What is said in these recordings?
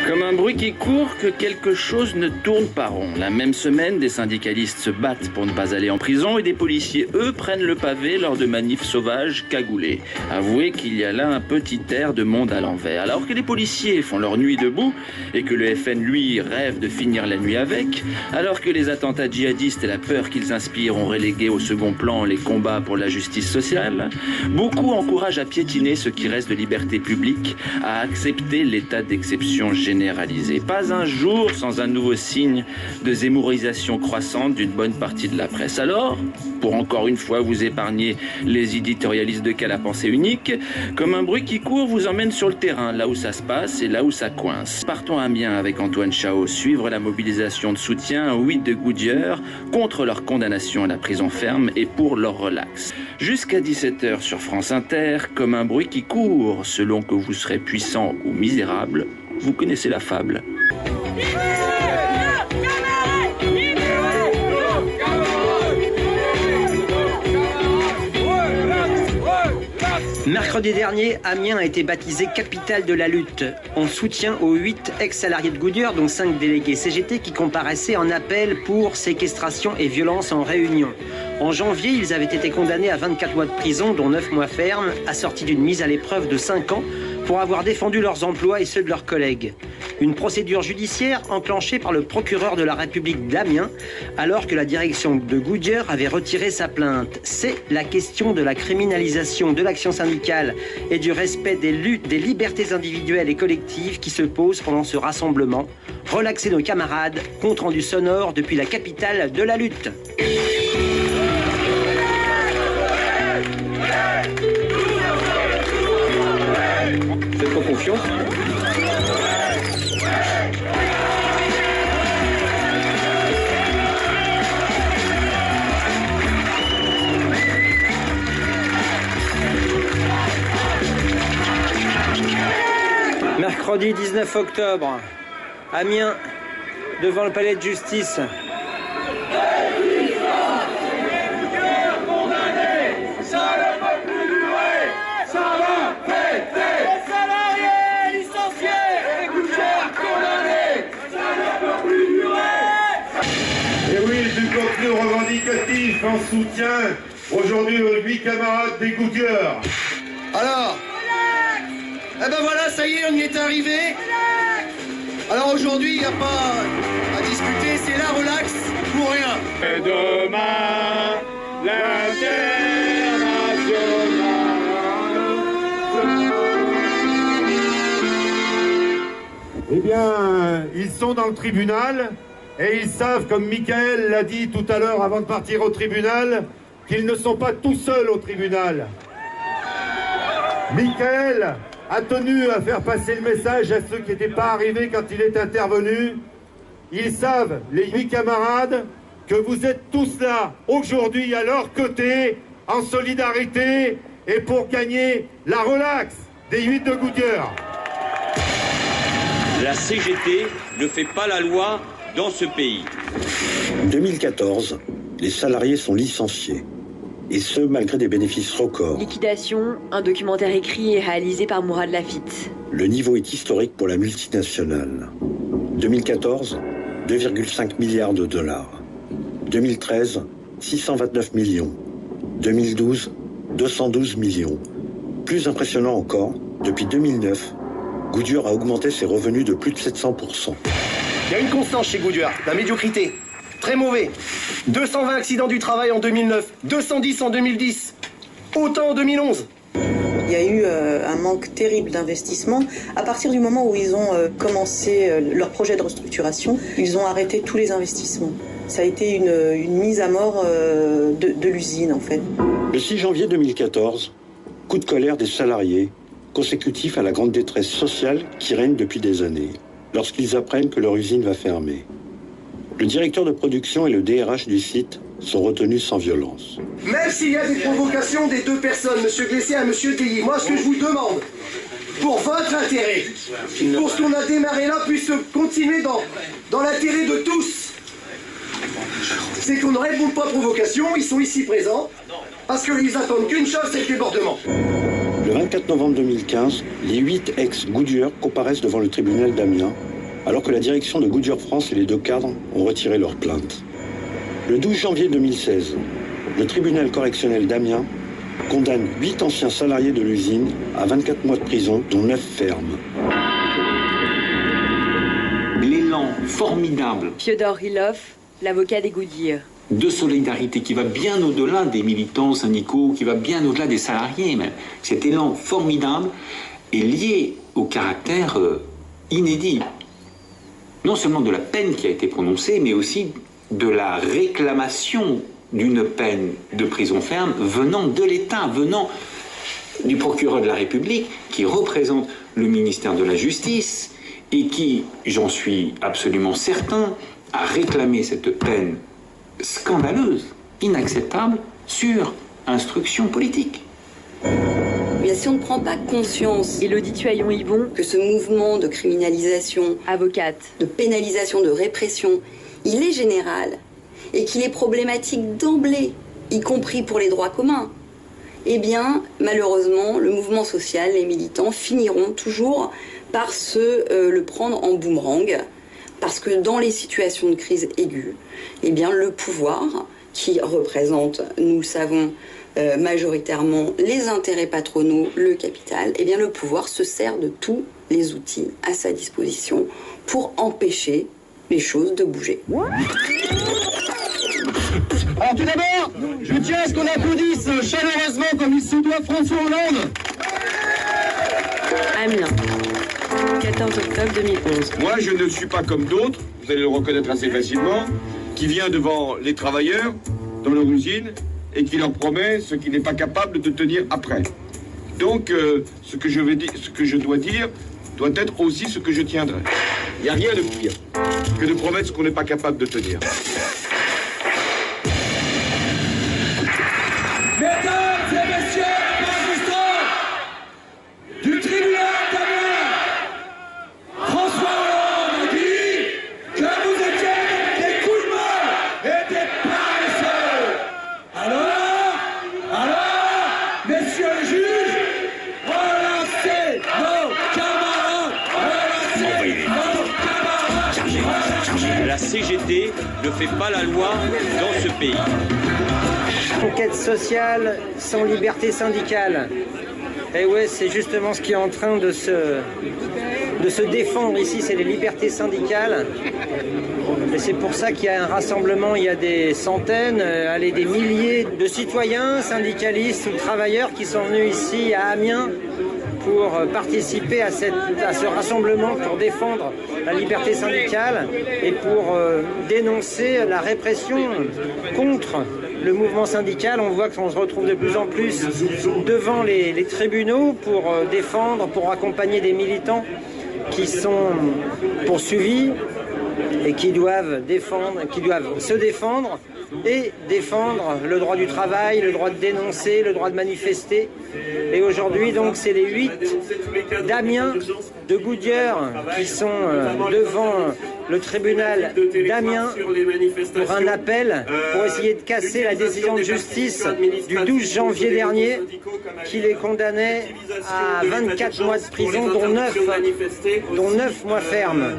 Comme un bruit qui court, que quelque chose ne tourne pas rond. La même semaine, des syndicalistes se battent pour ne pas aller en prison et des policiers, eux, prennent le pavé lors de manifs sauvages cagoulés. Avouez qu'il y a là un petit air de monde à l'envers. Alors que les policiers font leur nuit debout et que le FN, lui, rêve de finir la nuit avec, alors que les attentats djihadistes et la peur qu'ils inspirent ont relégué au second plan les combats pour la justice sociale, beaucoup encouragent à piétiner ce qui reste de liberté publique, à accepter l'état d'exception généralisé. Pas un jour sans un nouveau signe de zémourisation croissante d'une bonne partie de la presse. Alors, pour encore une fois vous épargner les éditorialistes de cas la pensée unique, comme un bruit qui court vous emmène sur le terrain, là où ça se passe et là où ça coince. Partons à Amiens avec Antoine Chao, suivre la mobilisation de soutien aux 8 de Goodyear contre leur condamnation à la prison ferme et pour leur relax. Jusqu'à 17h sur France Inter, comme un bruit qui court, selon que vous serez puissant ou misérable, vous connaissez la fable. Mercredi dernier, Amiens a été baptisé capitale de la lutte, en soutien aux 8 ex-salariés de Goodyear, dont 5 délégués CGT qui comparaissaient en appel pour séquestration et violence en réunion. En janvier, ils avaient été condamnés à 24 mois de prison, dont 9 mois fermes, assortis d'une mise à l'épreuve de 5 ans, pour avoir défendu leurs emplois et ceux de leurs collègues. Une procédure judiciaire enclenchée par le procureur de la République d'Amiens, alors que la direction de Goodyear avait retiré sa plainte. C'est la question de la criminalisation de l'action syndicale et du respect des libertés individuelles et collectives qui se pose pendant ce rassemblement. Relaxer nos camarades, compte rendu sonore depuis la capitale de la lutte. Faites-moi confiance. Mercredi 19 octobre, Amiens, devant le palais de justice. Contenu revendicatif en soutien aujourd'hui aux 8 camarades des Goodyear. Alors, eh ben voilà, ça y est, on y est arrivé. Alors aujourd'hui, il n'y a pas à discuter, c'est la relax pour rien. Et demain, l'international. Eh bien, ils sont dans le tribunal. Et ils savent, comme Michael l'a dit tout à l'heure avant de partir au tribunal, qu'ils ne sont pas tout seuls au tribunal. Michael a tenu à faire passer le message à ceux qui n'étaient pas arrivés quand il est intervenu. Ils savent, les 8 camarades, que vous êtes tous là, aujourd'hui, à leur côté, en solidarité, et pour gagner la relax des 8 de Goodyear. La CGT ne fait pas la loi dans ce pays. 2014, les salariés sont licenciés. Et ce, malgré des bénéfices records. Liquidation, un documentaire écrit et réalisé par Mourad Lafitte. Le niveau est historique pour la multinationale. 2014, 2,5 milliards de dollars. 2013, 629 millions. 2012, 212 millions. Plus impressionnant encore, depuis 2009, Goodyear a augmenté ses revenus de plus de 700%. Il y a une constance chez Goodyear, la médiocrité. Très mauvais. 220 accidents du travail en 2009, 210 en 2010, autant en 2011. Il y a eu un manque terrible d'investissement. À partir du moment où ils ont commencé leur projet de restructuration, ils ont arrêté tous les investissements. Ça a été une mise à mort de l'usine, en fait. Le 6 janvier 2014, coup de colère des salariés, consécutif à la grande détresse sociale qui règne depuis des années, lorsqu'ils apprennent que leur usine va fermer. Le directeur de production et le DRH du site sont retenus sans violence. Même s'il y a des provocations des 2 personnes, M. Glessier et M. Deilly, moi ce que je vous demande, pour votre intérêt, pour ce qu'on a démarré là, puisse continuer dans l'intérêt de tous, c'est qu'on ne répond pas à provocation, ils sont ici présents, parce qu'ils attendent qu'une chose, c'est le débordement. Le 24 novembre 2015, les 8 ex-Goodyear comparaissent devant le tribunal d'Amiens alors que la direction de Goodyear France et les 2 cadres ont retiré leur plainte. Le 12 janvier 2016, le tribunal correctionnel d'Amiens condamne 8 anciens salariés de l'usine à 24 mois de prison, dont 9 fermes. L'élan formidable Fyodor Rilov, l'avocat des Goodyear. De solidarité qui va bien au-delà des militants syndicaux, qui va bien au-delà des salariés. Mais cet élan formidable est lié au caractère inédit, non seulement de la peine qui a été prononcée, mais aussi de la réclamation d'une peine de prison ferme venant de l'État, venant du procureur de la République, qui représente le ministère de la Justice et qui, j'en suis absolument certain, a réclamé cette peine scandaleuse, inacceptable, sur instruction politique. Bien, si on ne prend pas conscience, Élodie Tuaillon-Hibon, que ce mouvement de criminalisation, avocate, de pénalisation, de répression, il est général et qu'il est problématique d'emblée, y compris pour les droits communs, eh bien, malheureusement, le mouvement social, les militants finiront toujours par le prendre en boomerang, parce que dans les situations de crise aiguë, eh bien, le pouvoir, qui représente, nous le savons, majoritairement les intérêts patronaux, le capital, eh bien, le pouvoir se sert de tous les outils à sa disposition pour empêcher les choses de bouger. Alors tout d'abord, je tiens à ce qu'on applaudisse chaleureusement comme il se doit François Hollande. Amiens, 14 octobre 2011. Moi, je ne suis pas comme d'autres, vous allez le reconnaître assez facilement, qui vient devant les travailleurs dans leur usine et qui leur promet ce qu'il n'est pas capable de tenir après. Donc, ce que je dois dire doit être aussi ce que je tiendrai. Il n'y a rien de pire que de promettre ce qu'on n'est pas capable de tenir. Mesdames et messieurs les magistrats du tribunal d'Amiens, François Hollande a dit que vous étiez des couillements et des paresseux. Alors, messieurs les juges, relancez nos camarades, relancez nos camarades. La CGT ne fait pas la loi dans ce pays. Conquête sociale sans liberté syndicale. Et ouais, c'est justement ce qui est en train de se défendre ici, c'est les libertés syndicales. Et c'est pour ça qu'il y a un rassemblement, il y a des centaines, allez, des milliers de citoyens, syndicalistes ou travailleurs qui sont venus ici à Amiens pour participer à ce rassemblement, pour défendre la liberté syndicale et pour dénoncer la répression contre le mouvement syndical. On voit qu'on se retrouve de plus en plus devant les tribunaux pour défendre, pour accompagner des militants qui sont poursuivis et qui doivent se défendre et défendre le droit du travail, le droit de dénoncer, le droit de manifester. Et aujourd'hui, donc, c'est les 8 d'Amiens, de Goodyear, qui sont devant le tribunal d'Amiens pour un appel pour essayer de casser la décision de justice du 12 janvier dernier qui les condamnait à 24 mois de prison, dont 9 mois fermes.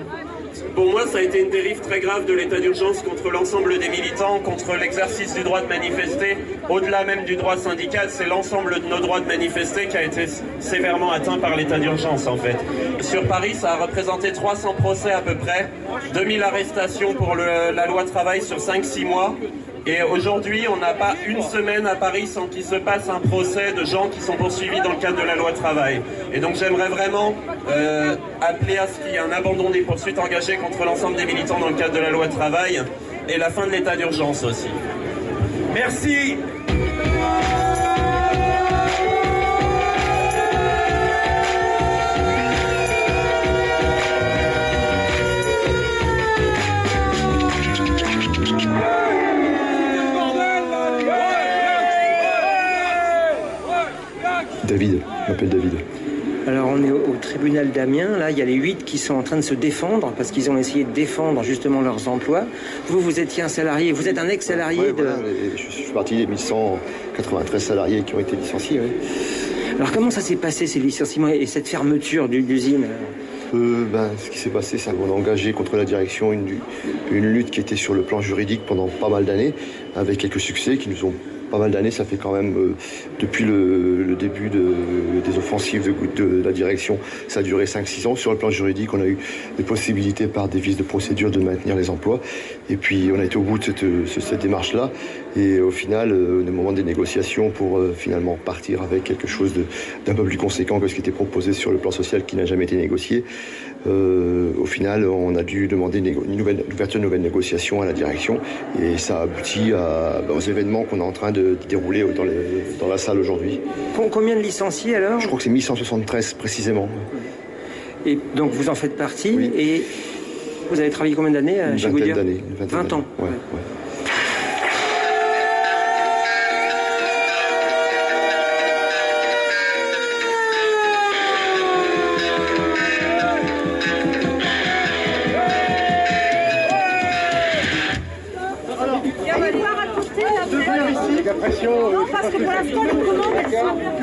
Pour moi, ça a été une dérive très grave de l'état d'urgence contre l'ensemble des militants, contre l'exercice du droit de manifester. Au-delà même du droit syndical, c'est l'ensemble de nos droits de manifester qui a été sévèrement atteint par l'état d'urgence, en fait. Sur Paris, ça a représenté 300 procès à peu près, 2000 arrestations pour la loi travail sur 5-6 mois. Et aujourd'hui, on n'a pas une semaine à Paris sans qu'il se passe un procès de gens qui sont poursuivis dans le cadre de la loi travail. Et donc j'aimerais vraiment appeler à ce qu'il y ait un abandon des poursuites engagées contre l'ensemble des militants dans le cadre de la loi travail et la fin de l'état d'urgence aussi. Merci. David, je m'appelle David. Alors on est au tribunal d'Amiens, là il y a les 8 qui sont en train de se défendre parce qu'ils ont essayé de défendre justement leurs emplois. Vous étiez un salarié, vous êtes un ex-salarié ouais, voilà, je suis parti des 1193 salariés qui ont été licenciés. Oui. Alors comment ça s'est passé ces licenciements et cette fermeture d'usine ? Ce qui s'est passé, c'est qu'on a engagé contre la direction une lutte qui était sur le plan juridique pendant pas mal d'années, avec quelques succès qui nous ont pas mal d'années. Ça fait quand même, depuis le début des offensives de la direction, ça a duré 5-6 ans. Sur le plan juridique, on a eu des possibilités par des vices de procédure de maintenir les emplois. Et puis on a été au bout de cette démarche-là. Et au final, au moment des négociations, pour finalement partir avec quelque chose d'un peu plus conséquent que ce qui était proposé sur le plan social, qui n'a jamais été négocié, au final, on a dû demander l'ouverture de nouvelles négociations à la direction. Et ça a abouti aux événements qu'on est en train de dérouler dans la salle aujourd'hui. Combien de licenciés alors? Je crois que c'est 1173 précisément. Et donc vous en faites partie. Oui. Et vous avez travaillé combien d'années chez Goodyear? 20 ans. Ouais.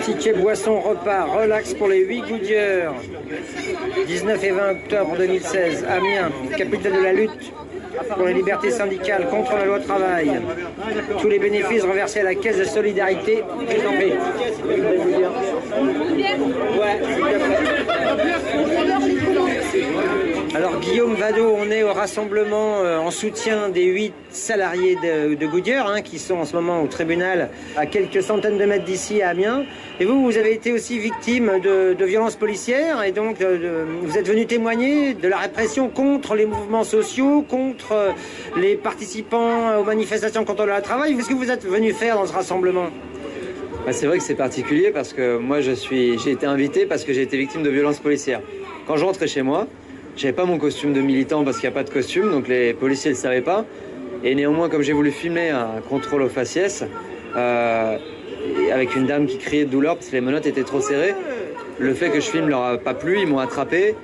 Ticket boisson repas relax pour les 8 Goodyear. 19 et 20 octobre 2016, Amiens, capitale de la lutte pour les libertés syndicales contre la loi travail. Tous les bénéfices reversés à la caisse de solidarité. Alors Guillaume Vadot, on est au rassemblement en soutien des 8 salariés de Goodyear qui sont en ce moment au tribunal à quelques centaines de mètres d'ici à Amiens. Et vous avez été aussi victime de violences policières et donc vous êtes venu témoigner de la répression contre les mouvements sociaux, contre les participants aux manifestations contre le travail. Qu'est-ce que vous êtes venu faire dans ce rassemblement? C'est vrai que c'est particulier parce que moi j'ai été invité parce que j'ai été victime de violences policières. Quand je rentrais chez moi, j'avais pas mon costume de militant parce qu'il n'y a pas de costume, donc les policiers ne le savaient pas. Et néanmoins, comme j'ai voulu filmer un contrôle aux faciès, avec une dame qui criait de douleur parce que les menottes étaient trop serrées, le fait que je filme leur a pas plu, ils m'ont attrapé.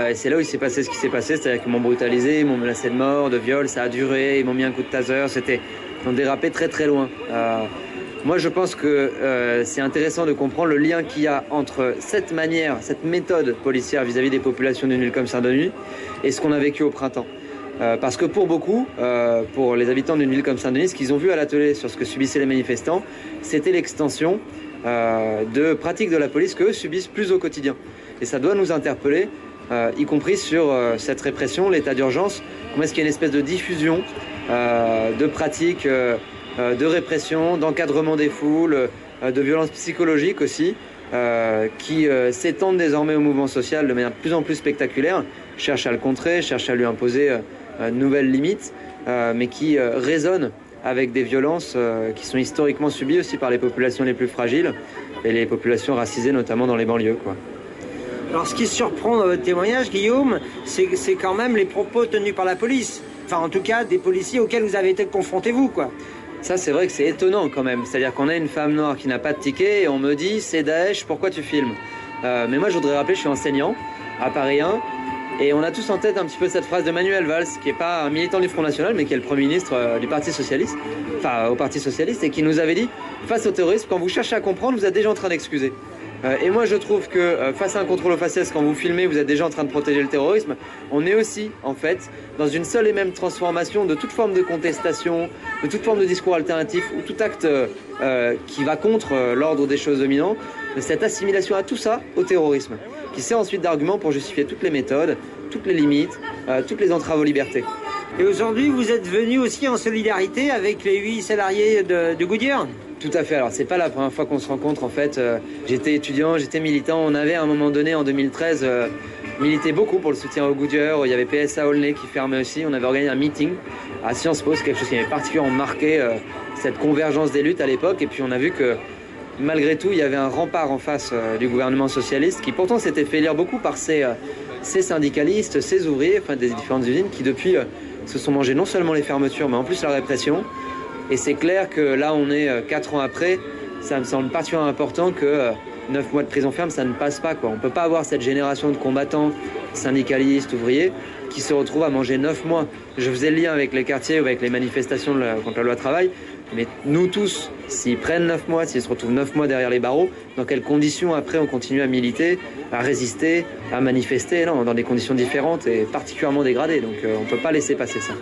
Et c'est là où il s'est passé ce qui s'est passé, c'est-à-dire qu'ils m'ont brutalisé, ils m'ont menacé de mort, de viol, ça a duré, ils m'ont mis un coup de taser, ils ont dérapé très très loin. Moi, je pense que c'est intéressant de comprendre le lien qu'il y a entre cette méthode policière vis-à-vis des populations d'une ville comme Saint-Denis et ce qu'on a vécu au printemps. Parce que pour beaucoup, pour les habitants d'une ville comme Saint-Denis, ce qu'ils ont vu à la télé sur ce que subissaient les manifestants, c'était l'extension de pratiques de la police qu'eux subissent plus au quotidien. Et ça doit nous interpeller, y compris sur cette répression, l'état d'urgence. Comment est-ce qu'il y a une espèce de diffusion de pratiques de répression, d'encadrement des foules, de violences psychologiques aussi, qui s'étendent désormais au mouvement social de manière de plus en plus spectaculaire, cherchent à le contrer, cherchent à lui imposer de nouvelles limites, mais qui résonnent avec des violences qui sont historiquement subies aussi par les populations les plus fragiles et les populations racisées, notamment dans les banlieues, quoi. Alors ce qui surprend dans votre témoignage, Guillaume, c'est quand même les propos tenus par la police. Enfin, en tout cas, des policiers auxquels vous avez été confrontés, vous, quoi. Ça, c'est vrai que c'est étonnant quand même. C'est-à-dire qu'on a une femme noire qui n'a pas de ticket et on me dit « c'est Daesh, pourquoi tu filmes ?» Mais moi, je voudrais rappeler, je suis enseignant à Paris 1 et on a tous en tête un petit peu cette phrase de Manuel Valls, qui n'est pas un militant du Front National, mais qui est le Premier ministre du Parti Socialiste, enfin au Parti Socialiste, et qui nous avait dit « face au terrorisme, quand vous cherchez à comprendre, vous êtes déjà en train d'excuser ». Et moi, je trouve que face à un contrôle aux faciès, quand vous filmez, vous êtes déjà en train de protéger le terrorisme. On est aussi, en fait, dans une seule et même transformation de toute forme de contestation, de toute forme de discours alternatif ou tout acte qui va contre l'ordre des choses dominantes, de cette assimilation à tout ça au terrorisme, qui sert ensuite d'argument pour justifier toutes les méthodes, toutes les limites, toutes les entraves aux libertés. Et aujourd'hui, vous êtes venu aussi en solidarité avec les 8 salariés de Goodyear ? Tout à fait. Alors, c'est pas la première fois qu'on se rencontre, en fait. J'étais étudiant, j'étais militant. On avait, à un moment donné, en 2013, milité beaucoup pour le soutien au Goodyear. Il y avait PSA Aulnay qui fermait aussi. On avait organisé un meeting à Sciences Po. C'est quelque chose qui avait particulièrement marqué cette convergence des luttes à l'époque. Et puis, on a vu que, malgré tout, il y avait un rempart en face du gouvernement socialiste qui, pourtant, s'était fait élire beaucoup par ces syndicalistes, ces ouvriers, enfin, des différentes usines qui, depuis, se sont mangés non seulement les fermetures, mais en plus la répression. Et c'est clair que là, on est 4 ans après, ça me semble particulièrement important que 9 mois de prison ferme, ça ne passe pas, quoi. On ne peut pas avoir cette génération de combattants, syndicalistes, ouvriers, qui se retrouvent à manger 9 mois. Je faisais le lien avec les quartiers ou avec les manifestations contre la loi travail, mais nous tous, s'ils prennent 9 mois, s'ils se retrouvent 9 mois derrière les barreaux, dans quelles conditions après on continue à militer, à résister, à manifester? Non, dans des conditions différentes et particulièrement dégradées, donc on ne peut pas laisser passer ça.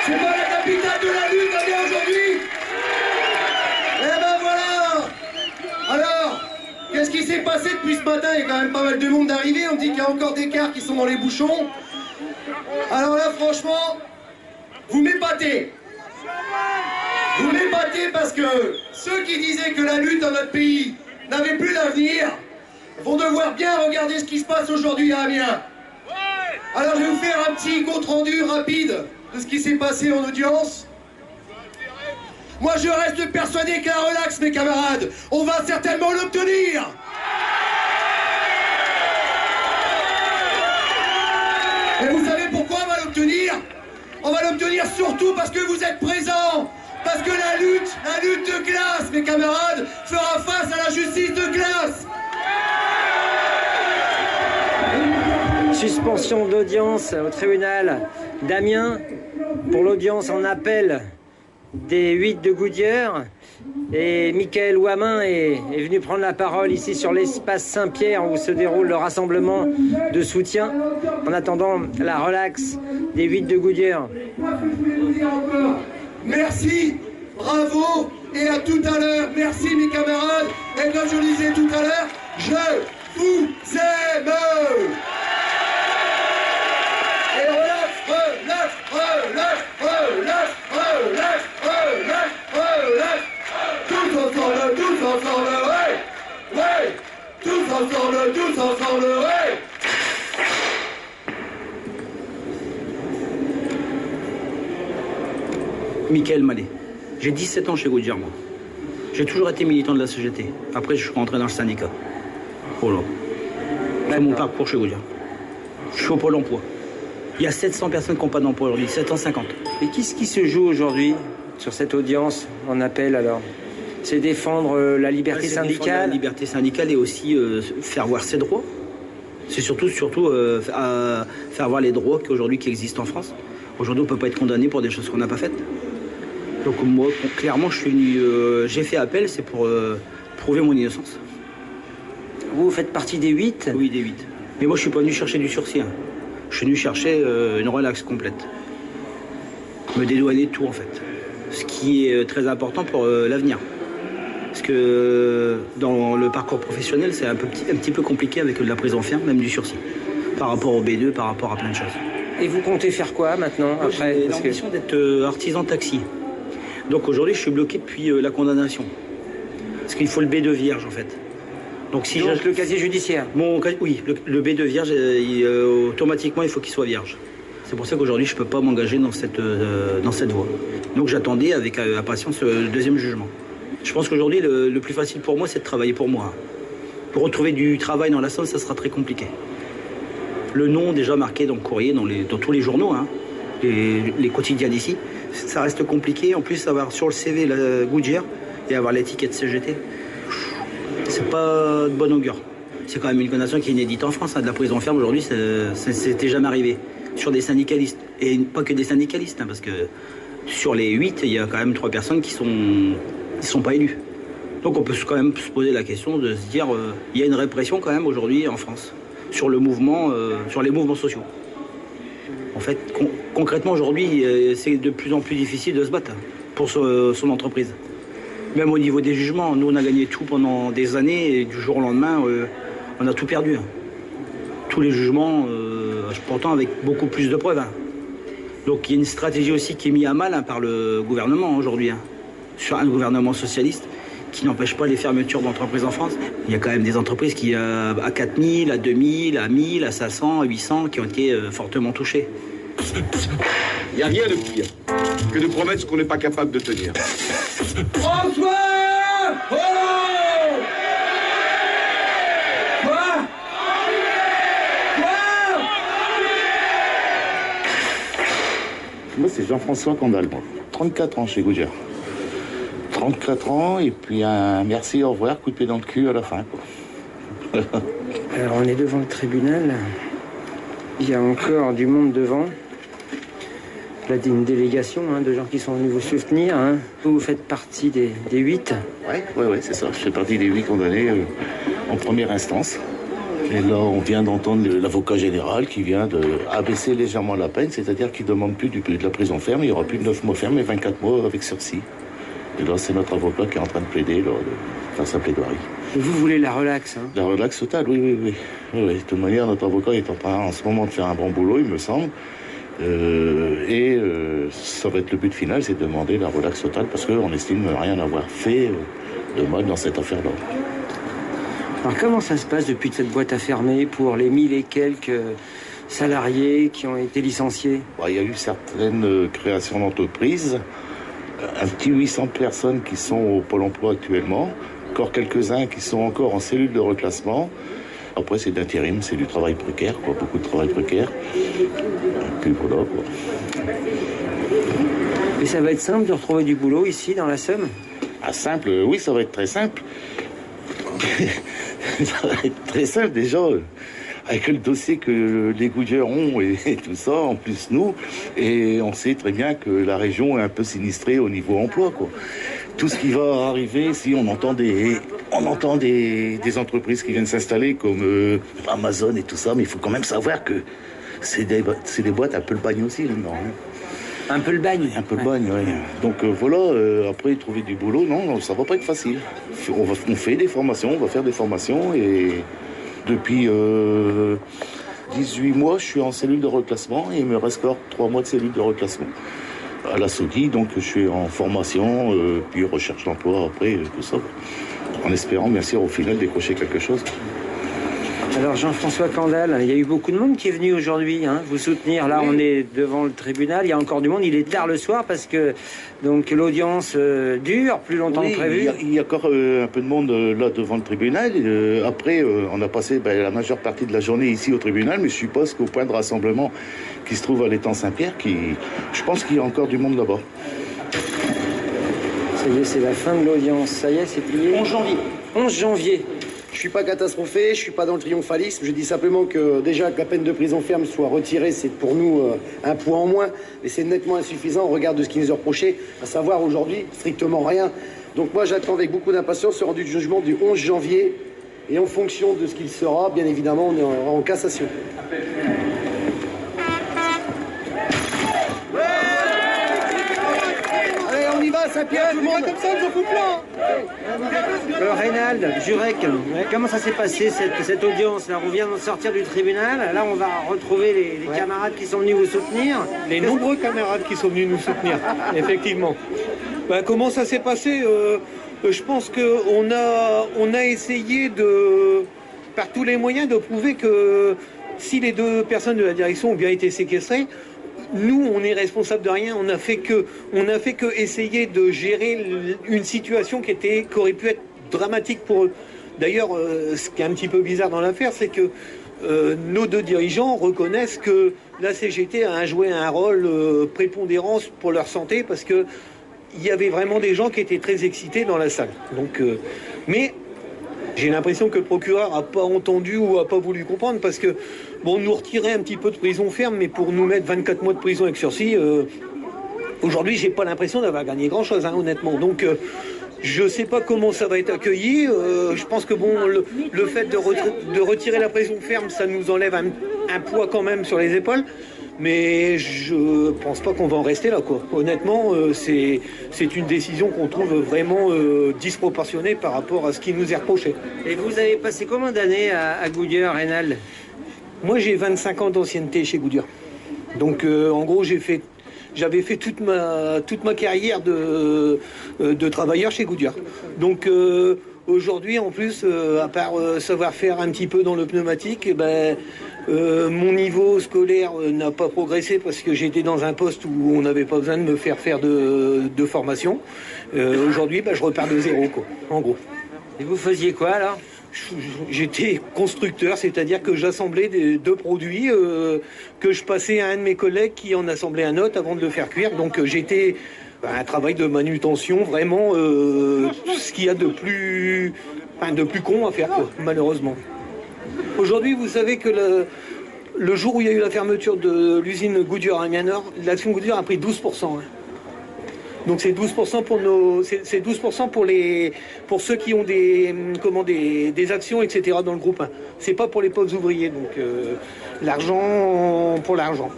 C'est pas la capitale de la lutte, on est aujourd'hui. Eh ben voilà. Alors, qu'est-ce qui s'est passé depuis ce matin? Il y a quand même pas mal de monde d'arriver. On dit qu'il y a encore des cars qui sont dans les bouchons. Alors là, franchement, vous m'épatez. Vous m'épatez parce que ceux qui disaient que la lutte dans notre pays n'avait plus d'avenir vont devoir bien regarder ce qui se passe aujourd'hui à Amiens. Alors je vais vous faire un petit compte-rendu rapide de ce qui s'est passé en audience. Moi je reste persuadé qu'un relax, mes camarades, on va certainement l'obtenir. Et vous savez pourquoi on va l'obtenir? On va l'obtenir surtout parce que vous êtes présents. Parce que la lutte de classe, mes camarades, fera face à la justice de classe. Suspension d'audience au tribunal d'Amiens pour l'audience en appel des 8 de Goodyear. Et Michael Ouamin est venu prendre la parole ici sur l'espace Saint-Pierre où se déroule le rassemblement de soutien en attendant la relaxe des 8 de Goodyear. Merci, bravo et à tout à l'heure. Merci mes camarades. Et comme je le disais tout à l'heure, je vous aime. Et relax, relax, relax, relax, relax, relax, relax. Tous ensemble, ouais, ouais. Tous ensemble, ouais. Michael Mallet. J'ai 17 ans chez Goodyear, moi. J'ai toujours été militant de la CGT. Après, je suis rentré dans le syndicat. Voilà. C'est mon parcours chez Goodyear. Je suis au Pôle emploi. Il y a 700 personnes qui n'ont pas d'emploi aujourd'hui, 750. Et qu'est-ce qui se joue aujourd'hui sur cette audience en appel alors? C'est défendre la liberté syndicale? La liberté syndicale et aussi faire voir ses droits. C'est surtout faire voir les droits qui existent en France. Aujourd'hui, on ne peut pas être condamné pour des choses qu'on n'a pas faites. Donc moi, clairement, j'ai fait appel, c'est pour prouver mon innocence. Vous faites partie des 8? Oui, des 8. Mais moi, je ne suis pas venu chercher du sursis. Hein. Je suis venu chercher une relaxe complète. Me dédouaner de tout, en fait. Ce qui est très important pour l'avenir. Parce que dans le parcours professionnel, c'est un petit peu compliqué avec de la prison ferme, même du sursis. Par rapport au B2, par rapport à plein de choses. Et vous comptez faire quoi maintenant après? J'ai l'ambition d'être artisan taxi. Donc aujourd'hui, je suis bloqué depuis la condamnation. Parce qu'il faut le B2 vierge en fait. Donc si le casier judiciaire? Oui, le B2 vierge, automatiquement, il faut qu'il soit vierge. C'est pour ça qu'aujourd'hui, je ne peux pas m'engager dans cette voie. Donc j'attendais avec impatience le deuxième jugement. Je pense qu'aujourd'hui, le plus facile pour moi, c'est de travailler pour moi. Pour retrouver du travail dans la Somme, ça sera très compliqué. Le nom déjà marqué dans le courrier, dans tous les journaux, hein, les quotidiens d'ici, ça reste compliqué. En plus, avoir sur le CV la Goodyear et avoir l'étiquette CGT, c'est pas de bon augure. C'est quand même une condamnation qui est inédite en France. Hein, de la prison ferme aujourd'hui, c'était jamais arrivé. Sur des syndicalistes. Et pas que des syndicalistes, hein, parce que sur les 8, il y a quand même 3 personnes qui sont pas élues. Donc on peut quand même se poser la question de se dire, il y a une répression quand même aujourd'hui en France. Sur les mouvements sociaux. En fait, concrètement aujourd'hui, c'est de plus en plus difficile de se battre pour son entreprise. Même au niveau des jugements, nous on a gagné tout pendant des années et du jour au lendemain, on a tout perdu. Tous les jugements, pourtant avec beaucoup plus de preuves. Donc il y a une stratégie aussi qui est mise à mal par le gouvernement aujourd'hui, sur un gouvernement socialiste, qui n'empêche pas les fermetures d'entreprises en France. Il y a quand même des entreprises qui, à 4000, à 2000, à 1000, à 500, à 800, qui ont été fortement touchées. Il n'y a rien de pire que de promettre ce qu'on n'est pas capable de tenir. François Hollande. Quoi? Moi, c'est Jean-François Candal, moi. 34 ans chez Goodyear. 34 ans, et puis un merci, au revoir, coup de pied dans le cul à la fin, quoi. Alors, on est devant le tribunal. Il y a encore du monde devant. Là, une délégation de gens qui sont venus vous soutenir. Vous faites partie des 8. Oui, c'est ça. Je fais partie des 8 condamnés en première instance. Et là, on vient d'entendre l'avocat général qui vient d'abaisser légèrement la peine, c'est-à-dire qu'il ne demande plus de la prison ferme. Il n'y aura plus de 9 mois ferme, mais 24 mois avec sursis. Et là, c'est notre avocat qui est en train de plaider, de faire sa plaidoirie. Et vous voulez la relaxe, La relaxe totale, oui. De toute manière, notre avocat est en train en ce moment de faire un bon boulot, il me semble. Ça va être le but final, c'est de demander la relaxe totale parce qu'on estime rien avoir fait de mal dans cette affaire-là. Alors comment ça se passe depuis que cette boîte a fermé pour les 1000 et quelques salariés qui ont été licenciés? Il y a eu certaines créations d'entreprises, un petit 800 personnes qui sont au Pôle emploi actuellement, encore quelques-uns qui sont encore en cellule de reclassement. Après, c'est d'intérim, c'est du travail précaire, beaucoup de travail précaire. Et puis voilà, Et ça va être simple de retrouver du boulot ici, dans la Somme? Simple, oui, ça va être très simple. Ça va être très simple, déjà, avec le dossier que les Goodyear ont et tout ça, en plus nous. Et on sait très bien que la région est un peu sinistrée au niveau emploi, quoi. Tout ce qui va arriver, si on entend des entreprises qui viennent s'installer comme Amazon et tout ça, mais il faut quand même savoir que c'est des boîtes un peu le bagne aussi, maintenant. Un peu le bagne? Un peu le bagne, oui. Donc voilà, après trouver du boulot, non, ça va pas être facile. On fait des formations, on va faire des formations et depuis 18 mois, je suis en cellule de reclassement et il me reste encore 3 mois de cellule de reclassement. À la SODI, donc je suis en formation, puis recherche d'emploi après, tout ça. En espérant bien sûr au final décrocher quelque chose. Alors Jean-François Candal, il y a eu beaucoup de monde qui est venu aujourd'hui vous soutenir. Là, on est devant le tribunal, il y a encore du monde. Il est tard le soir parce que donc l'audience dure plus longtemps que prévu. Il y a encore un peu de monde là devant le tribunal. Après, on a passé la majeure partie de la journée ici au tribunal, mais je suppose qu'au point de rassemblement qui se trouve à l'étang Saint-Pierre, je pense qu'il y a encore du monde là-bas. Ça y est, c'est la fin de l'audience. Ça y est, c'est plié. 11 janvier. 11 janvier. Je suis pas catastrophé, je suis pas dans le triomphalisme. Je dis simplement que déjà que la peine de prison ferme soit retirée, c'est pour nous un point en moins. Mais c'est nettement insuffisant au regard de ce qui nous est reproché, à savoir aujourd'hui strictement rien. Donc moi j'attends avec beaucoup d'impatience ce rendu de jugement du 11 janvier. Et en fonction de ce qu'il sera, bien évidemment, on est en cassation. Allez, on y va, Saint-Pierre, tout le monde comme ça, je coupe là. Reynald, Jurek, comment ça s'est passé cette audience là? On vient de sortir du tribunal, là on va retrouver les camarades qui sont venus vous soutenir. Les nombreux camarades qui sont venus nous soutenir, effectivement. Comment ça s'est passé? Je pense qu'on a essayé par tous les moyens de prouver que si les 2 personnes de la direction ont bien été séquestrées, nous, on est responsable de rien. On n'a fait que essayer de gérer une situation qui aurait pu être dramatique pour eux. D'ailleurs, ce qui est un petit peu bizarre dans l'affaire, c'est que nos 2 dirigeants reconnaissent que la CGT a joué un rôle prépondérant pour leur santé parce que il y avait vraiment des gens qui étaient très excités dans la salle. Donc, mais j'ai l'impression que le procureur n'a pas entendu ou n'a pas voulu comprendre parce que, nous retirait un petit peu de prison ferme, mais pour nous mettre 24 mois de prison avec sursis, aujourd'hui, j'ai pas l'impression d'avoir gagné grand-chose, honnêtement. Donc, je ne sais pas comment ça va être accueilli. Je pense que le fait de retirer la prison ferme, ça nous enlève un poids quand même sur les épaules. Mais je pense pas qu'on va en rester là, quoi. Honnêtement, c'est une décision qu'on trouve vraiment disproportionnée par rapport à ce qui nous est reproché. Et vous avez passé combien d'années à Goodyear, Reynald? Moi, j'ai 25 ans d'ancienneté chez Goodyear. Donc, en gros, j'avais fait toute ma carrière de travailleur chez Goodyear. Donc, Aujourd'hui, en plus, à part savoir faire un petit peu dans le pneumatique, mon niveau scolaire n'a pas progressé parce que j'étais dans un poste où on n'avait pas besoin de me faire de formation. Aujourd'hui, je repars de zéro, quoi, en gros. Et vous faisiez quoi alors? J'étais constructeur, c'est-à-dire que j'assemblais deux produits que je passais à un de mes collègues qui en assemblait un autre avant de le faire cuire. Donc j'étais un travail de manutention, vraiment ce qu'il y a de plus con à faire, quoi, malheureusement. Aujourd'hui, vous savez que le jour où il y a eu la fermeture de l'usine Goodyear à Amiens Nord, l'action Goodyear a pris 12%. Donc c'est 12% c'est 12% pour ceux qui ont des actions, etc. dans le groupe 1. C'est pas pour les pauvres ouvriers, donc l'argent pour l'argent.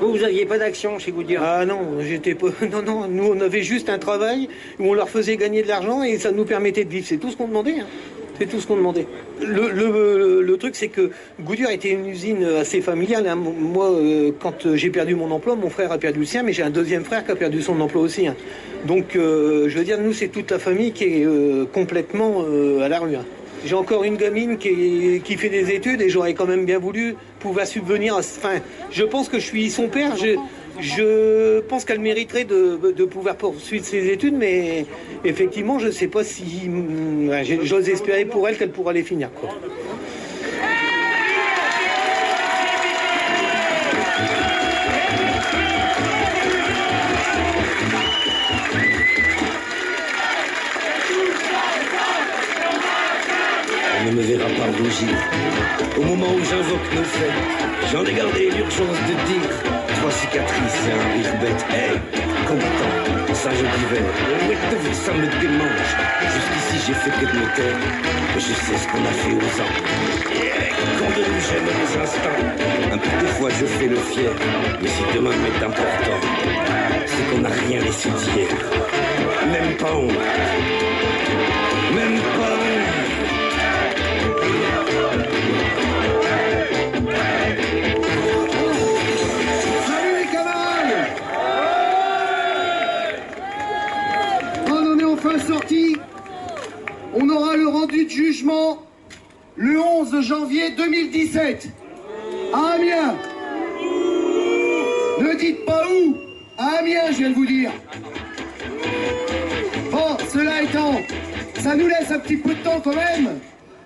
Vous n'aviez pas d'action chez Goodyear? Ah non, j'étais pas. Non, nous on avait juste un travail où on leur faisait gagner de l'argent et ça nous permettait de vivre. C'est tout ce qu'on demandait. C'est tout ce qu'on demandait. Le truc, c'est que Goodyear était une usine assez familiale. Moi, quand j'ai perdu mon emploi, mon frère a perdu le sien, mais j'ai un deuxième frère qui a perdu son emploi aussi. Donc, je veux dire, nous, c'est toute la famille qui est complètement à la rue. J'ai encore une gamine qui fait des études et j'aurais quand même bien voulu pouvoir subvenir à... Enfin, je pense que je suis son père. Je pense qu'elle mériterait de pouvoir poursuivre ses études, mais effectivement, je ne sais pas si... J'ose espérer pour elle qu'elle pourra les finir, quoi. On ne me verra pas rougir. Au moment où j'invoque nos fêtes, j'en ai gardé l'urgence de dire 3 cicatrices et un rire bête. Hey, combattant, ça je vivais. Ouais, ça me démange. Jusqu'ici j'ai fait que de me taire. Mais je sais ce qu'on a fait aux ans. Quand de nous j'aime les instants. Un peu des fois je fais le fier. Mais si demain m'est important, c'est qu'on n'a rien laissé d'hier. Même pas honte. Même pas honte. Salut les camarades! On en est enfin sorti. On aura le rendu de jugement le 11 janvier 2017 à Amiens. Ne dites pas où. À Amiens, je viens de vous dire. Bon, cela étant, ça nous laisse un petit peu de temps quand même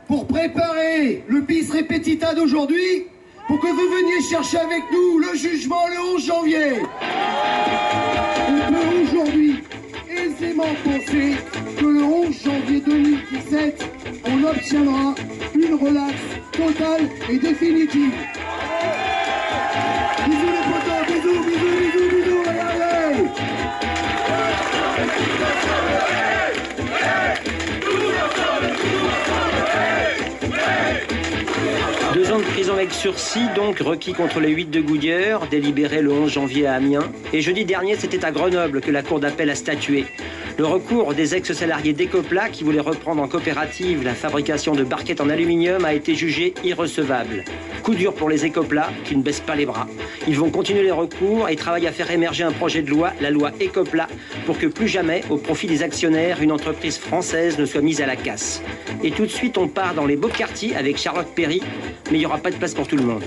pour préparer le bis repetita d'aujourd'hui, pour que vous veniez chercher avec nous le jugement le 11 janvier. On peut aujourd'hui aisément penser que le 11 janvier 2017, on obtiendra une relaxe totale et définitive. Bisous les potos, bisous, bisous, bisous, bisous, regardez. 2 ans de prison avec sursis, donc requis contre les 8 de Goodyear, délibéré le 11 janvier à Amiens. Et jeudi dernier, c'était à Grenoble que la cour d'appel a statué. Le recours des ex-salariés d'Ecopla qui voulaient reprendre en coopérative la fabrication de barquettes en aluminium a été jugé irrecevable. Coup dur pour les Ecopla qui ne baissent pas les bras. Ils vont continuer les recours et travaillent à faire émerger un projet de loi, la loi Ecopla, pour que plus jamais, au profit des actionnaires, une entreprise française ne soit mise à la casse. Et tout de suite, on part dans les beaux quartiers avec Charlotte Perry, mais il n'y aura pas de place pour tout le monde.